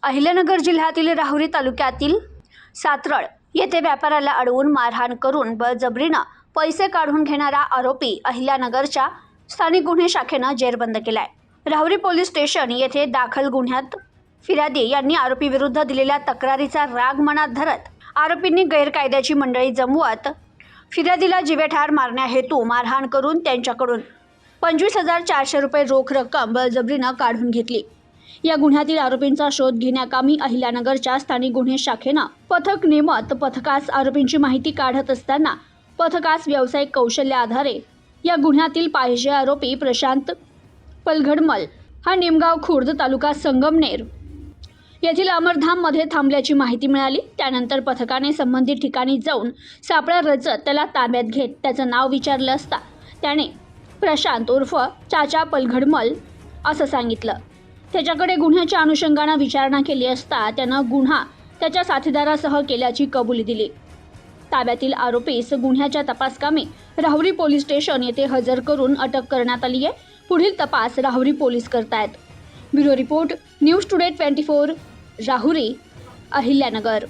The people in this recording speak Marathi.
अहिल्यानगर जिल्ह्यातील राहुरी तालुक्यातील सातरळ येथे व्यापाऱ्याला अडवून मारहाण करून बळजबरीनं पैसे काढून घेणारा आरोपी अहिल्यानगरच्या स्थानिक गुन्हे शाखेनं जेरबंद केलाय। राहुरी पोलीस स्टेशन येथे दाखल गुन्ह्यात फिर्यादी यांनी आरोपीविरुद्ध दिलेल्या तक्रारीचा राग मनात धरत आरोपींनी गैरकायद्याची मंडळी जमवत फिर्यादीला जीवेठार मारण्याहेतू मारहाण करून त्यांच्याकडून 25,400 रुपये रोख रक्कम बळजबरीनं काढून घेतली। या गुन्ह्यातील आरोपींचा शोध घेण्याकामी अहिल्यानगरच्या स्थानिक गुन्हे शाखेनं पथक नेमत पथकास आरोपींची माहिती काढत असताना पथकास व्यावसायिक कौशल्य आधारे या गुन्ह्यातील पाहिजे आरोपी प्रशांत पलघडमल हा निमगाव खुर्द तालुका संगमनेर येथील अमरधाममध्ये थांबल्याची माहिती मिळाली। त्यानंतर पथकाने संबंधित ठिकाणी जाऊन सापळा रचत त्याला ताब्यात घेत त्याचं नाव विचारलं असता त्याने प्रशांत उर्फ चाचा पलघडमल असं सांगितलं। त्याच्याकडे गुन्ह्याच्या अनुषंगाने विचारणा केली असता त्यानं गुन्हा त्याच्या साथीदारासह केल्याची कबुली दिली। ताब्यातील आरोपीस गुन्ह्याच्या तपासकामी राहुरी पोलीस स्टेशन येथे हजर करून अटक करण्यात आली आहे। पुढील तपास राहुरी पोलीस करतायत। Bureau report news today 24 Rahuri Ahilyanagar.